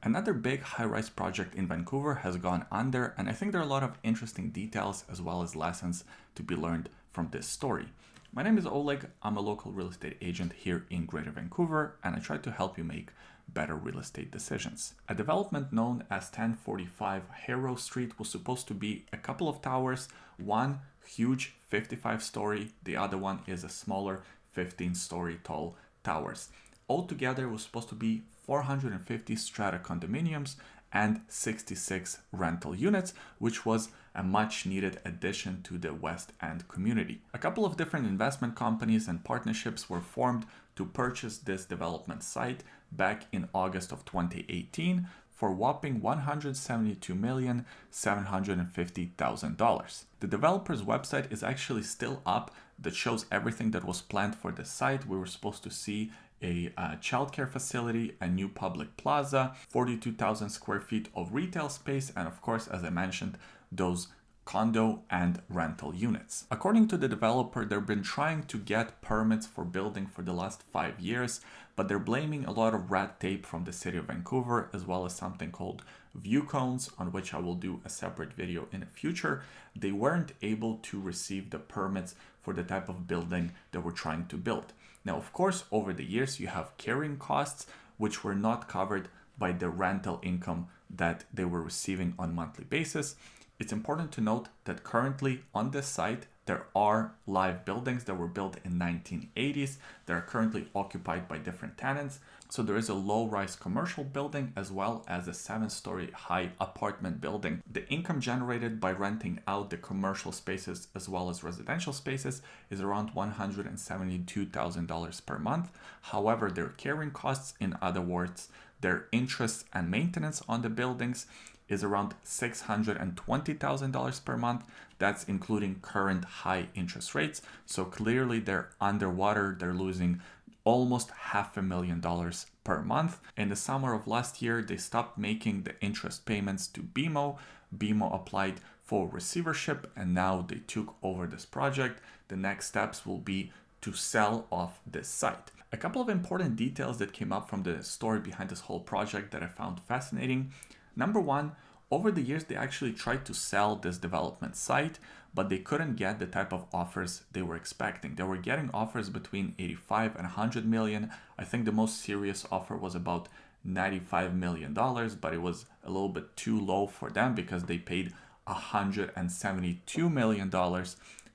Another big high-rise project in Vancouver has gone under, and I think there are a lot of interesting details as well as lessons to be learned from this story. My name is Oleg. I'm a local real estate agent here in Greater Vancouver, and I try to help you make better real estate decisions. A development known as 1045 Haro Street was supposed to be a couple of towers, one huge 55-story, the other one is a smaller 15-story tall towers. Altogether, it was supposed to be 450 strata condominiums and 66 rental units, which was a much needed addition to the West End community. A couple of different investment companies and partnerships were formed to purchase this development site back in August of 2018 for whopping $172,750,000. The developer's website is actually still up that shows everything that was planned for the site. We were supposed to see a childcare facility, a new public plaza, 42,000 square feet of retail space, and of course, as I mentioned, those condo and rental units. According to the developer, they've been trying to get permits for building for the last 5 years, but they're blaming a lot of red tape from the city of Vancouver, as well as something called view cones, on which I will do a separate video in the future. They weren't able to receive the permits for the type of building they were trying to build. Now, of course, over the years, you have carrying costs, which were not covered by the rental income that they were receiving on a monthly basis. It's important to note that currently on this site, there are live buildings that were built in 1980s that are currently occupied by different tenants. So there is a low-rise commercial building as well as a 7-story high apartment building. The income generated by renting out the commercial spaces as well as residential spaces is around $172,000 per month. However, their carrying costs, in other words, their interest and maintenance on the buildings, is around $620,000 per month. That's including current high interest rates. So clearly they're underwater. They're losing almost $500,000 per month. In the summer of last year, they stopped making the interest payments to BMO. BMO applied for receivership and now they took over this project. The next steps will be to sell off this site. A couple of important details that came up from the story behind this whole project that I found fascinating. Number one, over the years, they actually tried to sell this development site, but they couldn't get the type of offers they were expecting. They were getting offers between 85 and 100 million. I think the most serious offer was about $95 million, but it was a little bit too low for them because they paid $172 million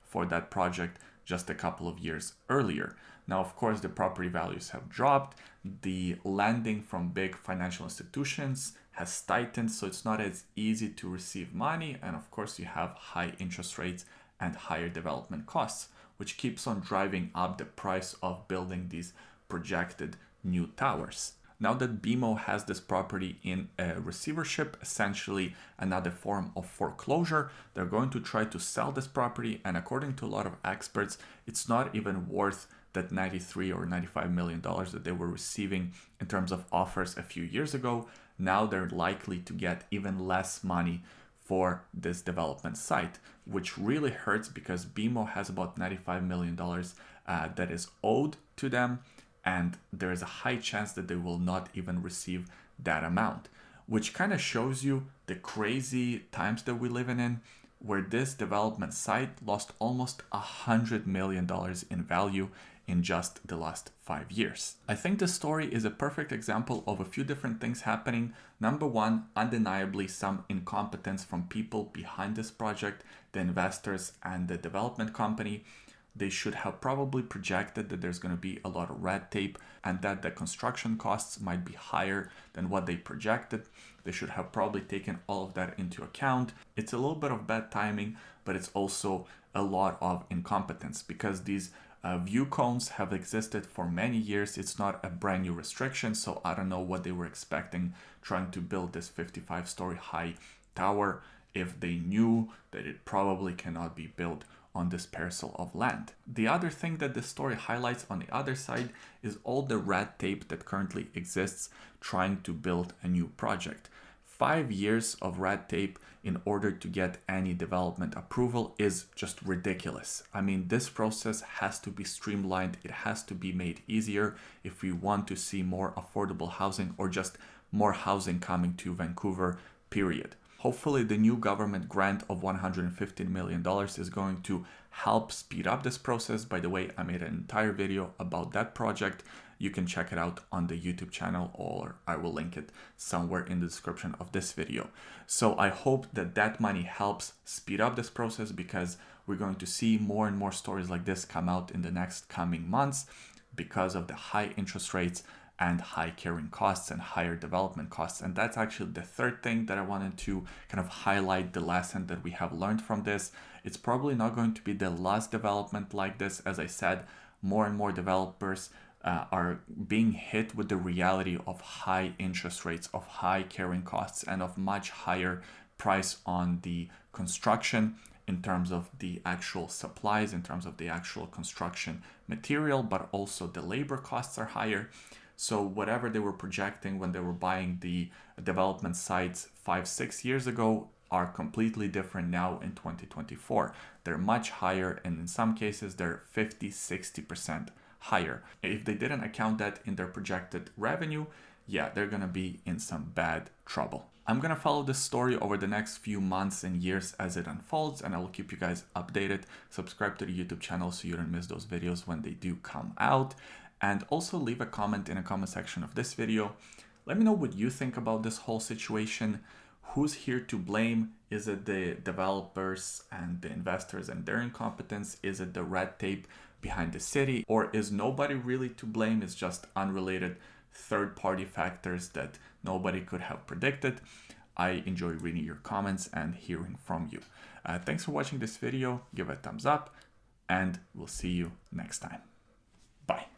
for that project just a couple of years earlier. Now, of course, the property values have dropped. The lending from big financial institutions has tightened, so it's not as easy to receive money. And of course, you have high interest rates and higher development costs, which keeps on driving up the price of building these projected new towers. Now that BMO has this property in a receivership, essentially another form of foreclosure, they're going to try to sell this property. And according to a lot of experts, it's not even worth that $93 or $95 million that they were receiving in terms of offers a few years ago. Now they're likely to get even less money for this development site, which really hurts because BMO has about $95 million that is owed to them. And there is a high chance that they will not even receive that amount, which kind of shows you the crazy times that we live in, where this development site lost almost $100 million in value in just the last 5 years. I think this story is a perfect example of a few different things happening. Number one, undeniably some incompetence from people behind this project, the investors and the development company. They should have probably projected that there's going to be a lot of red tape and that the construction costs might be higher than what they projected. They should have probably taken all of that into account. It's a little bit of bad timing, but it's also a lot of incompetence because these view cones have existed for many years. It's not a brand new restriction, so I don't know what they were expecting trying to build this 55-story high tower if they knew that it probably cannot be built on this parcel of land. The other thing that the story highlights on the other side is all the red tape that currently exists trying to build a new project. 5 years of red tape in order to get any development approval is just ridiculous. I mean, this process has to be streamlined. It has to be made easier if we want to see more affordable housing or just more housing coming to Vancouver, period. Hopefully the new government grant of $115 million is going to help speed up this process. By the way, I made an entire video about that project. You can check it out on the YouTube channel, or I will link it somewhere in the description of this video. So I hope that that money helps speed up this process, because we're going to see more and more stories like this come out in the next coming months because of the high interest rates and high carrying costs and higher development costs. And that's actually the third thing that I wanted to kind of highlight, the lesson that we have learned from this. It's probably not going to be the last development like this. As I said, more and more developers are being hit with the reality of high interest rates, of high carrying costs, and of much higher price on the construction in terms of the actual supplies, in terms of the actual construction material, but also the labor costs are higher. So whatever they were projecting when they were buying the development sites 5-6 years ago are completely different now in 2024. They're much higher, and in some cases they're 50-60% higher. If they didn't account that in their projected revenue, yeah, they're gonna be in some bad trouble. I'm gonna follow this story over the next few months and years as it unfolds, and I will keep you guys updated. Subscribe to the YouTube channel so you don't miss those videos when they do come out. And also leave a comment in the comment section of this video. Let me know what you think about this whole situation. Who's here to blame? Is it the developers and the investors and their incompetence? Is it the red tape behind the city? Or is nobody really to blame? It's just unrelated third-party factors that nobody could have predicted. I enjoy reading your comments and hearing from you. Thanks for watching this video. Give it a thumbs up, and we'll see you next time. Bye.